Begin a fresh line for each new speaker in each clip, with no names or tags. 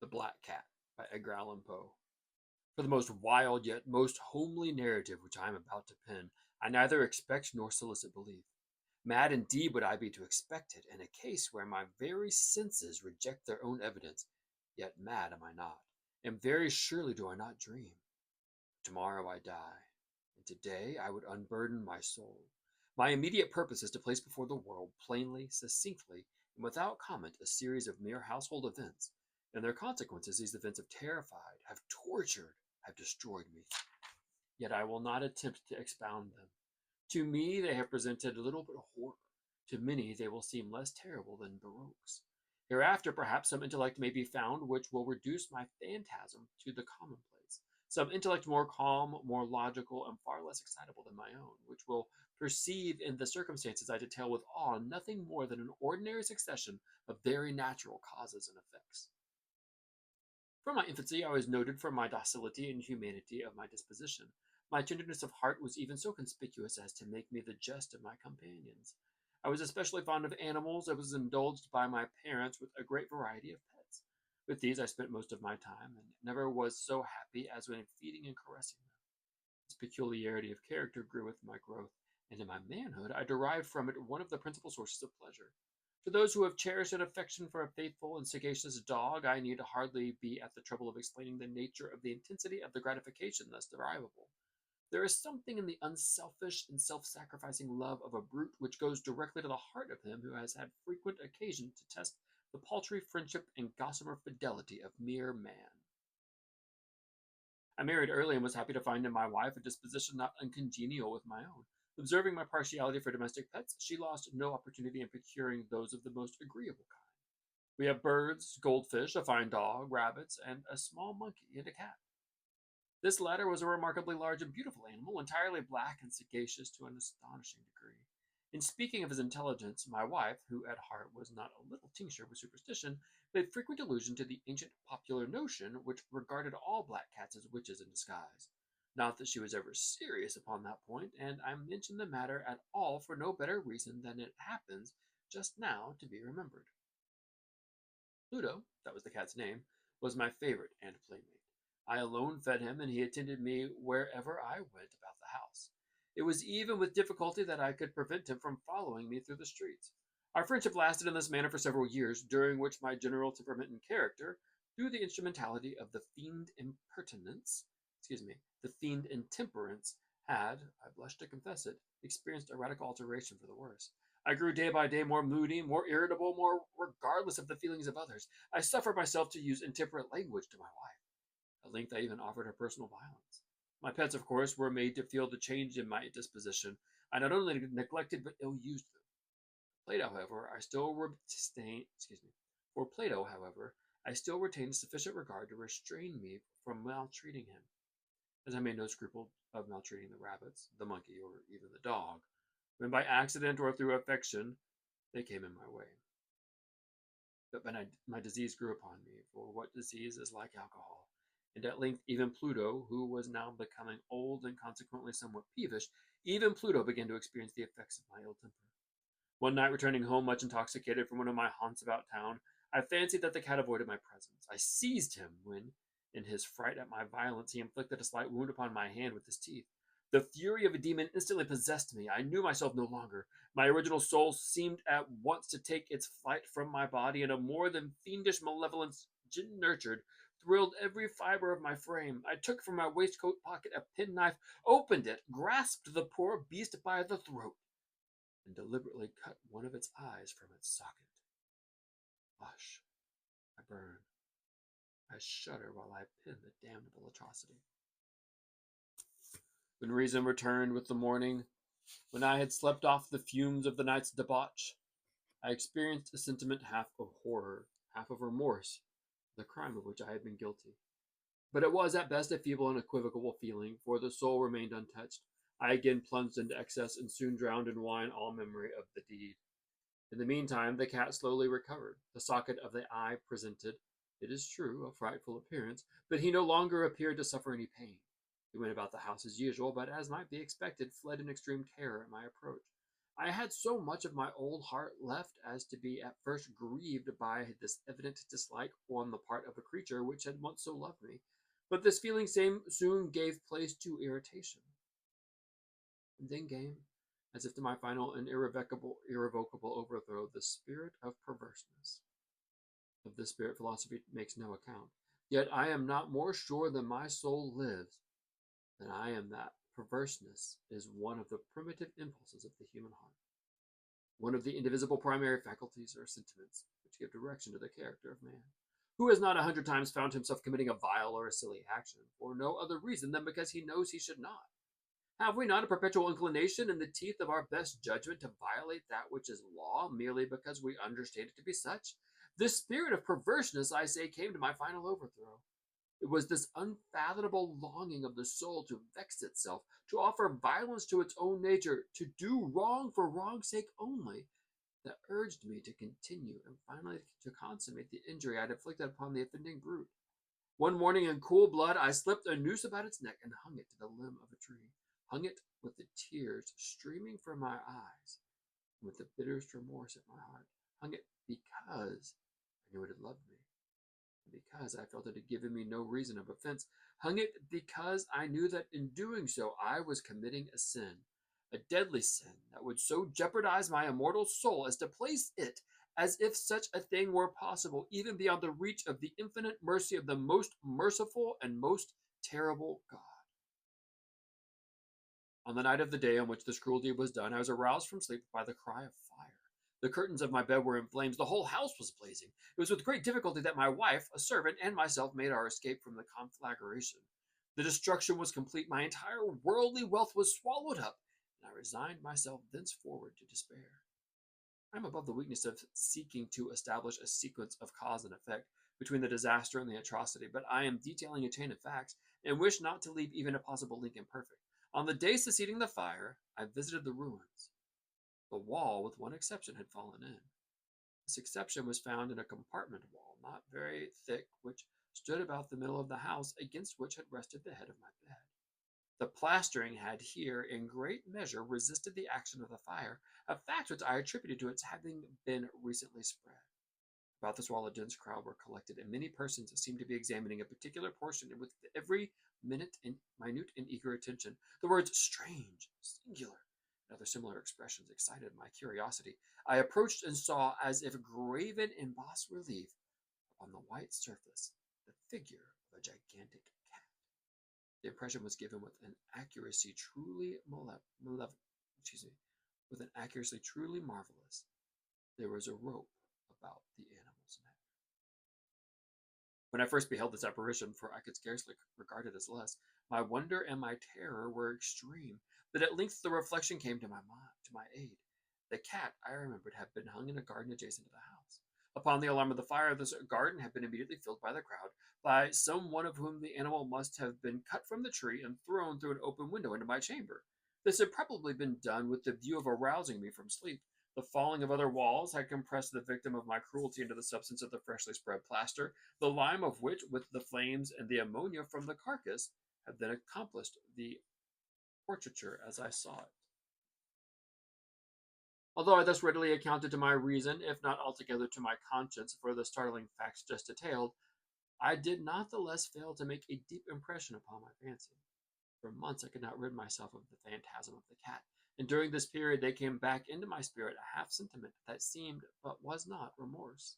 The Black Cat by Edgar Allan Poe. For the most wild yet most homely narrative which I am about to pen, I neither expect nor solicit belief. Mad indeed would I be to expect it, in a case where my very senses reject their own evidence. Yet mad am I not, and very surely do I not dream. Tomorrow I die, and today I would unburden my soul. My immediate purpose is to place before the world, plainly, succinctly, and without comment, a series of mere household events. And their consequences these events have terrified, have tortured, have destroyed me. Yet I will not attempt to expound them. To me they have presented little but horror. To many they will seem less terrible than baroques. Hereafter perhaps some intellect may be found which will reduce my phantasm to the commonplace. Some intellect more calm, more logical, and far less excitable than my own, which will perceive in the circumstances I detail with awe nothing more than an ordinary succession of very natural causes and effects. From my infancy I was noted for my docility and humanity of my disposition. My tenderness of heart was even so conspicuous as to make me the jest of my companions. I was especially fond of animals. I was indulged by my parents with a great variety of pets. With these I spent most of my time, and never was so happy as when feeding and caressing them. This peculiarity of character grew with my growth, and in my manhood I derived from it one of the principal sources of pleasure. To those who have cherished an affection for a faithful and sagacious dog, I need hardly be at the trouble of explaining the nature of the intensity of the gratification thus derivable. There is something in the unselfish and self-sacrificing love of a brute which goes directly to the heart of him who has had frequent occasion to test the paltry friendship and gossamer fidelity of mere man. I married early and was happy to find in my wife a disposition not uncongenial with my own. Observing my partiality for domestic pets, she lost no opportunity in procuring those of the most agreeable kind. We have birds, goldfish, a fine dog, rabbits, and a small monkey and a cat. This latter was a remarkably large and beautiful animal, entirely black and sagacious to an astonishing degree. In speaking of his intelligence, my wife, who at heart was not a little tinctured with superstition, made frequent allusion to the ancient popular notion which regarded all black cats as witches in disguise. Not that she was ever serious upon that point, and I mention the matter at all for no better reason than it happens just now to be remembered. Pluto, that was the cat's name, was my favorite and playmate. I alone fed him, and he attended me wherever I went about the house. It was even with difficulty that I could prevent him from following me through the streets. Our friendship lasted in this manner for several years, during which my general temperament and character, through the instrumentality of the fiend impertinence, the fiend intemperance, had, I blush to confess it, experienced a radical alteration for the worse. I grew day by day more moody, more irritable, more regardless of the feelings of others. I suffered myself to use intemperate language to my wife. At length I even offered her personal violence. My pets, of course, were made to feel the change in my disposition. I not only neglected but ill-used them. Plato, however, I still retain, For Plato, however, I still retained sufficient regard to restrain me from maltreating him, as I made no scruple of maltreating the rabbits, the monkey, or even the dog, when by accident or through affection they came in my way. But my disease grew upon me, for what disease is like alcohol? And at length even Pluto, who was now becoming old and consequently somewhat peevish, even Pluto began to experience the effects of my ill temper. One night, returning home much intoxicated from one of my haunts about town, I fancied that the cat avoided my presence. I seized him when, in his fright at my violence, he inflicted a slight wound upon my hand with his teeth. The fury of a demon instantly possessed me. I knew myself no longer. My original soul seemed at once to take its flight from my body, and a more than fiendish malevolence, gin-nurtured, thrilled every fiber of my frame. I took from my waistcoat pocket a penknife, opened it, grasped the poor beast by the throat, and deliberately cut one of its eyes from its socket. Hush! I burn. I shudder while I pen the damnable atrocity. When reason returned with the morning, when I had slept off the fumes of the night's debauch, I experienced a sentiment half of horror, half of remorse, for the crime of which I had been guilty. But it was at best a feeble and equivocal feeling, for the soul remained untouched. I again plunged into excess and soon drowned in wine all memory of the deed. In the meantime, the cat slowly recovered. The socket of the eye presented, it is true, a frightful appearance, but he no longer appeared to suffer any pain. He went about the house as usual, but, as might be expected, fled in extreme terror at my approach. I had so much of my old heart left as to be at first grieved by this evident dislike on the part of a creature which had once so loved me. But this feeling soon gave place to irritation. And then came, as if to my final and irrevocable overthrow, the spirit of perverseness. Of this spirit philosophy makes no account. Yet I am not more sure than my soul lives than I am that perverseness is one of the primitive impulses of the human heart, one of the indivisible primary faculties or sentiments which give direction to the character of man. Who has not 100 times found himself committing a vile or a silly action, for no other reason than because he knows he should not? Have we not a perpetual inclination in the teeth of our best judgment to violate that which is law merely because we understand it to be such? This spirit of perverseness, I say, came to my final overthrow. It was this unfathomable longing of the soul to vex itself, to offer violence to its own nature, to do wrong for wrong's sake only, that urged me to continue and finally to consummate the injury I had inflicted upon the offending brute. One morning in cool blood, I slipped a noose about its neck and hung it to the limb of a tree, hung it with the tears streaming from my eyes, and with the bitterest remorse at my heart, hung it because I knew it had loved me, and because I felt it had given me no reason of offense, hung it because I knew that in doing so I was committing a sin, a deadly sin that would so jeopardize my immortal soul as to place it, as if such a thing were possible, even beyond the reach of the infinite mercy of the most merciful and most terrible God. On the night of the day on which this cruel deed was done, I was aroused from sleep by the cry of fire. The curtains of my bed were in flames. The whole house was blazing. It was with great difficulty that my wife, a servant, and myself made our escape from the conflagration. The destruction was complete. My entire worldly wealth was swallowed up, and I resigned myself thenceforward to despair. I am above the weakness of seeking to establish a sequence of cause and effect between the disaster and the atrocity, but I am detailing a chain of facts and wish not to leave even a possible link imperfect. On the day succeeding the fire, I visited the ruins. The wall, with one exception, had fallen in. This exception was found in a compartment wall, not very thick, which stood about the middle of the house, against which had rested the head of my bed. The plastering had here, in great measure, resisted the action of the fire, a fact which I attributed to its having been recently spread. About this wall a dense crowd were collected, and many persons seemed to be examining a particular portion with every minute and eager attention. The words strange, singular, and other similar expressions excited my curiosity. I approached and saw, as if graven in bas relief upon the white surface, the figure of a gigantic cat. The impression was given with an accuracy truly with an accuracy truly marvelous. There was a rope about the animal's neck. When I first beheld this apparition, for I could scarcely regard it as less, my wonder and my terror were extreme. But at length the reflection came to my aid. The cat, I remembered, had been hung in a garden adjacent to the house. Upon the alarm of the fire, this garden had been immediately filled by the crowd, by some one of whom the animal must have been cut from the tree and thrown through an open window into my chamber. This had probably been done with the view of arousing me from sleep. The falling of other walls had compressed the victim of my cruelty into the substance of the freshly spread plaster, the lime of which, with the flames and the ammonia from the carcass, had then accomplished the portraiture as I saw it. Although I thus readily accounted to my reason, if not altogether to my conscience, for the startling facts just detailed, I did not the less fail to make a deep impression upon my fancy. For months I could not rid myself of the phantasm of the cat, and during this period there came back into my spirit a half sentiment that seemed, but was not, remorse.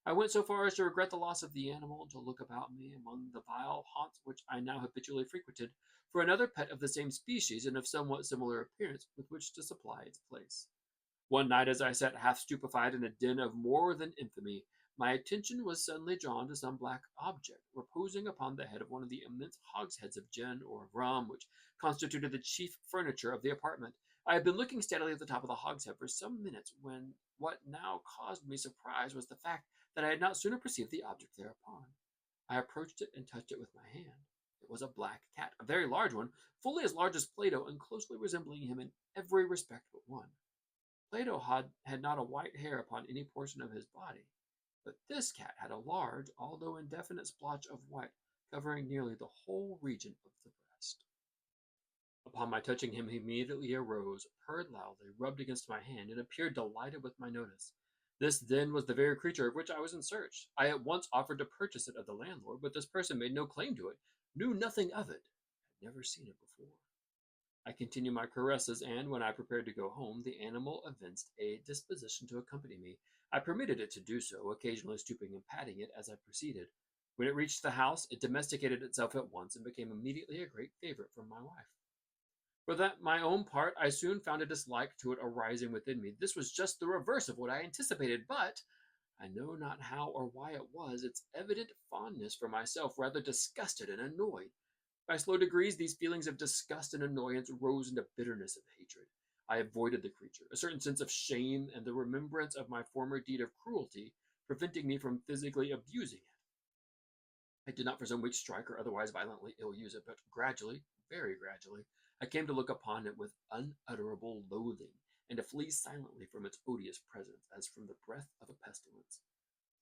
I went so far as to regret the loss of the animal, and to look about me among the vile haunts which I now habitually frequented for another pet of the same species and of somewhat similar appearance with which to supply its place. One night, as I sat half stupefied in a den of more than infamy, my attention was suddenly drawn to some black object reposing upon the head of one of the immense hogsheads of gin or of rum which constituted the chief furniture of the apartment. I had been looking steadily at the top of the hogshead for some minutes, when what now caused me surprise was the fact that I had not sooner perceived the object thereupon. I approached it and touched it with my hand. It was a black cat, a very large one, fully as large as Plato, and closely resembling him in every respect but one. Plato had not a white hair upon any portion of his body, but this cat had a large, although indefinite, splotch of white covering nearly the whole region of the breast. Upon my touching him, he immediately arose, purred loudly, rubbed against my hand, and appeared delighted with my notice. This, then, was the very creature of which I was in search. I at once offered to purchase it of the landlord, but this person made no claim to it, knew nothing of it, had never seen it before. I continued my caresses, and when I prepared to go home, the animal evinced a disposition to accompany me. I permitted it to do so, occasionally stooping and patting it as I proceeded. When it reached the house, it domesticated itself at once and became immediately a great favorite for my wife. For that my own part, I soon found a dislike to it arising within me. This was just the reverse of what I anticipated, but I know not how or why it was, its evident fondness for myself rather disgusted and annoyed. By slow degrees, these feelings of disgust and annoyance rose into bitterness of hatred. I avoided the creature, a certain sense of shame and the remembrance of my former deed of cruelty preventing me from physically abusing it. I did not for some weeks strike or otherwise violently ill use it, but gradually, very gradually, I came to look upon it with unutterable loathing, and to flee silently from its odious presence as from the breath of a pestilence.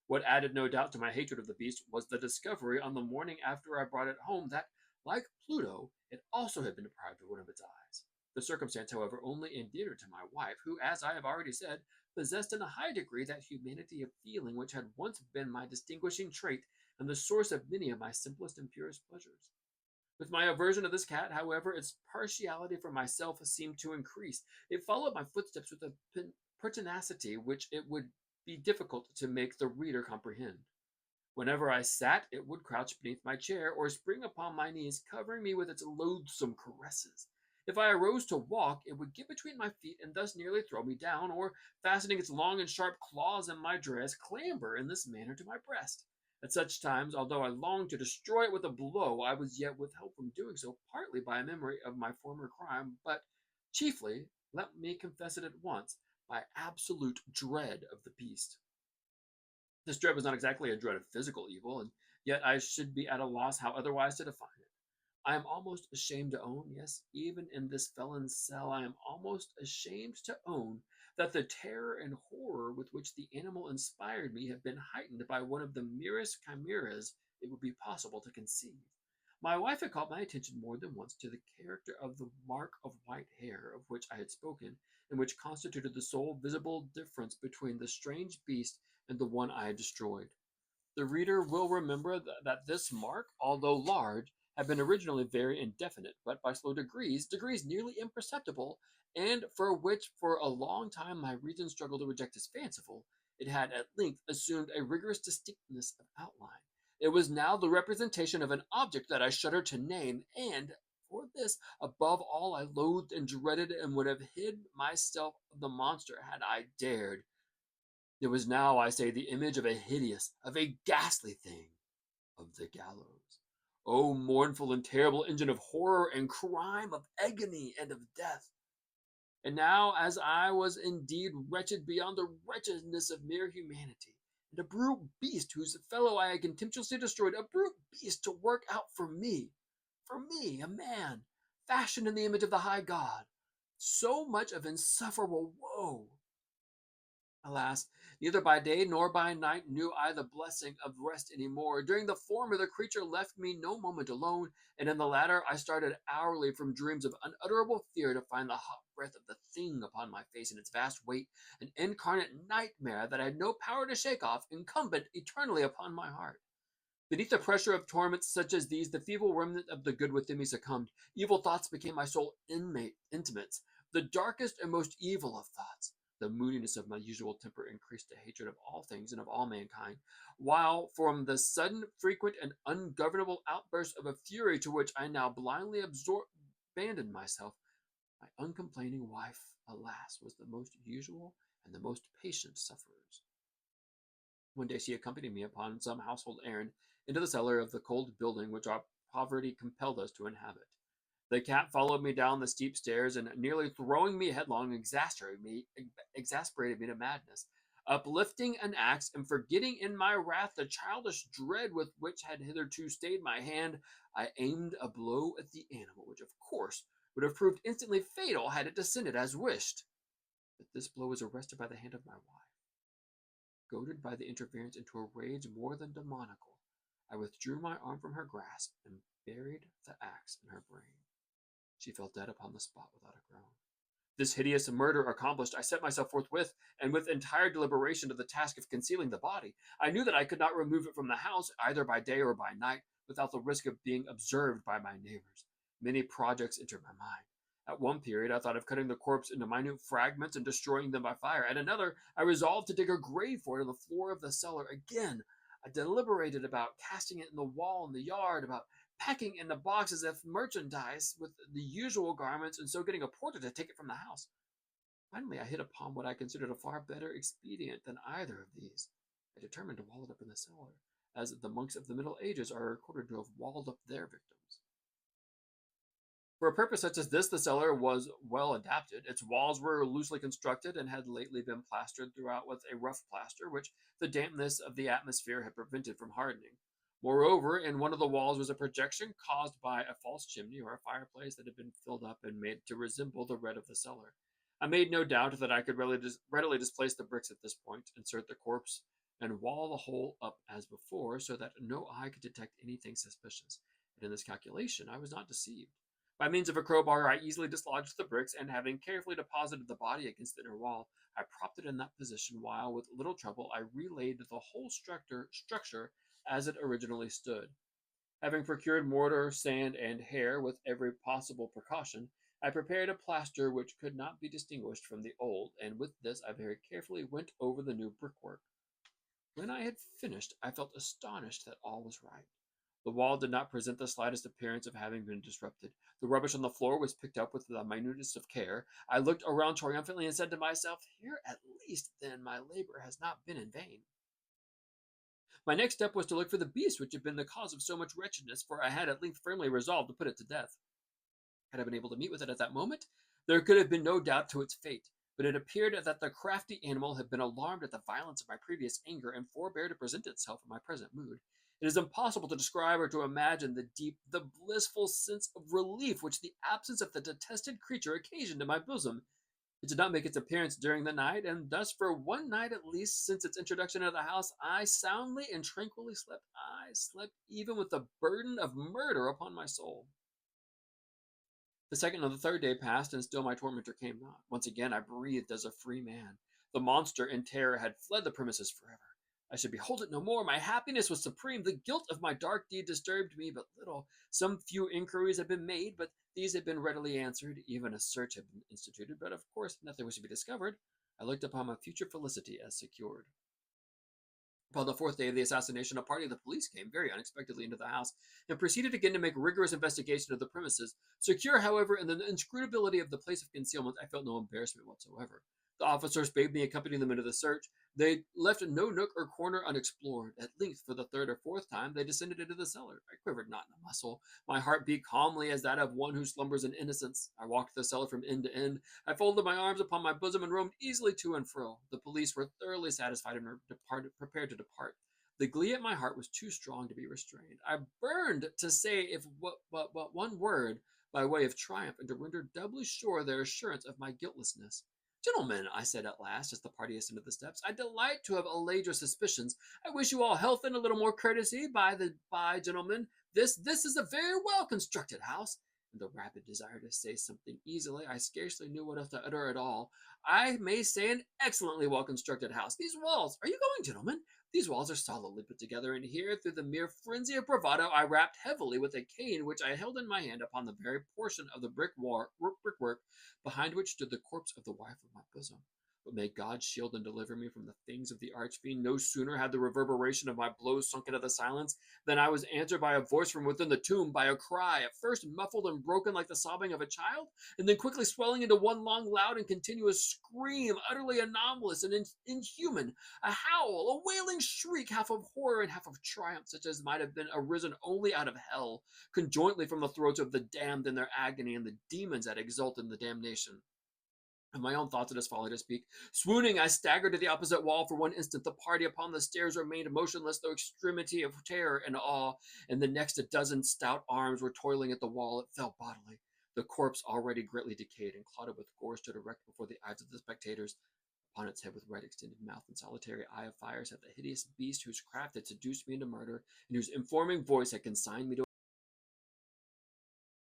What added no doubt to my hatred of the beast was the discovery on the morning after I brought it home that, like Pluto, it also had been deprived of one of its eyes. The circumstance, however, only endeared it to my wife, who, as I have already said, possessed in a high degree that humanity of feeling which had once been my distinguishing trait and the source of many of my simplest and purest pleasures. With my aversion of this cat, however, its partiality for myself seemed to increase. It followed my footsteps with a pertinacity which it would be difficult to make the reader comprehend. Whenever I sat, it would crouch beneath my chair or spring upon my knees, covering me with its loathsome caresses. If I arose to walk, it would get between my feet and thus nearly throw me down, or, fastening its long and sharp claws in my dress, clamber in this manner to my breast. At such times, although I longed to destroy it with a blow, I was yet withheld from doing so, partly by a memory of my former crime, but chiefly, let me confess it at once, by absolute dread of the beast. This dread was not exactly a dread of physical evil, and yet I should be at a loss how otherwise to define it. I am almost ashamed to own, yes, even in this felon's cell, I am almost ashamed to own that the terror and horror with which the animal inspired me have been heightened by one of the merest chimeras it would be possible to conceive. My wife had called my attention more than once to the character of the mark of white hair of which I had spoken, and which constituted the sole visible difference between the strange beast and the one I had destroyed. The reader will remember that this mark, although large, had been originally very indefinite, but by slow degrees nearly imperceptible, and for which for a long time my reason struggled to reject as fanciful, it had at length assumed a rigorous distinctness of outline. It was now the representation of an object that I shuddered to name, and for this, above all, I loathed and dreaded and would have hid myself of the monster had I dared. It was now, I say, the image of a hideous, of a ghastly thing, of the gallows. O mournful and terrible engine of horror and crime, of agony and of death! And now, as I was indeed wretched beyond the wretchedness of mere humanity, and a brute beast whose fellow I had contemptuously destroyed, a brute beast to work out for me, a man, fashioned in the image of the high God, so much of insufferable woe. Alas, neither by day nor by night knew I the blessing of rest any more. During the former, the creature left me no moment alone, and in the latter, I started hourly from dreams of unutterable fear to find the hot breath of the thing upon my face and its vast weight, an incarnate nightmare that I had no power to shake off, incumbent eternally upon my heart. Beneath the pressure of torments such as these, the feeble remnant of the good within me succumbed. Evil thoughts became my sole intimates, the darkest and most evil of thoughts. The moodiness of my usual temper increased to hatred of all things and of all mankind, while from the sudden, frequent, and ungovernable outburst of a fury to which I now blindly abandoned myself, my uncomplaining wife, alas, was the most usual and the most patient sufferers. One day she accompanied me upon some household errand into the cellar of the cold building which our poverty compelled us to inhabit. The cat followed me down the steep stairs, and nearly throwing me headlong, exasperated me to madness. Uplifting an axe, and forgetting in my wrath the childish dread with which had hitherto stayed my hand, I aimed a blow at the animal, which of course would have proved instantly fatal had it descended as wished. But this blow was arrested by the hand of my wife. Goaded by the interference into a rage more than demoniacal, I withdrew my arm from her grasp and buried the axe in her brain. She fell dead upon the spot without a groan. This hideous murder accomplished, I set myself forthwith, and with entire deliberation, to the task of concealing the body. I knew that I could not remove it from the house, either by day or by night, without the risk of being observed by my neighbors. Many projects entered my mind. At one period, I thought of cutting the corpse into minute fragments and destroying them by fire. At another, I resolved to dig a grave for it on the floor of the cellar. Again, I deliberated about casting it in the wall in the yard, about packing in the box as if merchandise with the usual garments, and so getting a porter to take it from the house. Finally, I hit upon what I considered a far better expedient than either of these. I determined to wall it up in the cellar, as the monks of the Middle Ages are recorded to have walled up their victims. For a purpose such as this, the cellar was well adapted. Its walls were loosely constructed and had lately been plastered throughout with a rough plaster, which the dampness of the atmosphere had prevented from hardening. Moreover, in one of the walls was a projection caused by a false chimney or a fireplace that had been filled up and made to resemble the red of the cellar. I made no doubt that I could readily displace the bricks at this point, insert the corpse, and wall the whole up as before, so that no eye could detect anything suspicious. And in this calculation I was not deceived. By means of a crowbar, I easily dislodged the bricks, and having carefully deposited the body against the inner wall, I propped it in that position, while, with little trouble, I relaid the whole structure as it originally stood. Having procured mortar, sand, and hair with every possible precaution, I prepared a plaster which could not be distinguished from the old, and with this I very carefully went over the new brickwork. When I had finished, I felt astonished that all was right. The wall did not present the slightest appearance of having been disrupted. The rubbish on the floor was picked up with the minutest of care. I looked around triumphantly and said to myself, "Here at least, then, my labor has not been in vain." My next step was to look for the beast which had been the cause of so much wretchedness, for I had at length firmly resolved to put it to death. Had I been able to meet with it at that moment, there could have been no doubt to its fate. But it appeared that the crafty animal had been alarmed at the violence of my previous anger, and forbore to present itself in my present mood. It is impossible to describe or to imagine the blissful sense of relief which the absence of the detested creature occasioned in my bosom. It did not make its appearance during the night, and thus for one night at least since its introduction into the house, I soundly and tranquilly slept. I slept even with the burden of murder upon my soul. The second and the third day passed, and still my tormentor came not. Once again I breathed as a free man. The monster, in terror, had fled the premises forever. I should behold it no more. My happiness was supreme. The guilt of my dark deed disturbed me but little. Some few inquiries had been made, but these had been readily answered. Even a search had been instituted, but of course nothing was to be discovered. I looked upon my future felicity as secured. Upon the fourth day of the assassination, a party of the police came very unexpectedly into the house and proceeded again to make rigorous investigation of the premises. Secure, however, in the inscrutability of the place of concealment, I felt no embarrassment whatsoever. The officers bade me accompany them into the search. They left no nook or corner unexplored. At length, for the third or fourth time, they descended into the cellar. I quivered not in a muscle. My heart beat calmly as that of one who slumbers in innocence. I walked the cellar from end to end. I folded my arms upon my bosom and roamed easily to and fro. The police were thoroughly satisfied and prepared to depart. The glee at my heart was too strong to be restrained. I burned to say if but one word by way of triumph, and to render doubly sure their assurance of my guiltlessness. "Gentlemen," I said at last, as the party ascended the steps, "I delight to have allayed your suspicions. I wish you all health and a little more courtesy. By, gentlemen, this is a very well constructed house." In the rapid desire to say something easily, I scarcely knew what else to utter at all. "I may say an excellently well constructed house. These walls— are you going, gentlemen? These walls are solidly put together, and here, through the mere frenzy of bravado, I rapped heavily with a cane which I held in my hand upon the very portion of the brickwork behind which stood the corpse of the wife of my bosom. But may God shield and deliver me from the things of the archfiend. No sooner had the reverberation of my blows sunk into the silence than I was answered by a voice from within the tomb, by a cry, at first muffled and broken like the sobbing of a child, and then quickly swelling into one long, loud, and continuous scream, utterly anomalous and inhuman, a howl, a wailing shriek, half of horror and half of triumph, such as might have been arisen only out of hell, conjointly from the throats of the damned in their agony, and the demons that exult in the damnation. In my own thoughts, it is folly to speak. Swooning, I staggered to the opposite wall for one instant. The party upon the stairs remained motionless, though extremity of terror and awe. In the next, a dozen stout arms were toiling at the wall. It fell bodily. The corpse, already greatly decayed and clotted with gore, stood erect before the eyes of the spectators. Upon its head, with red extended mouth and solitary eye of fire, sat the hideous beast whose craft had seduced me into murder, and whose informing voice had consigned me to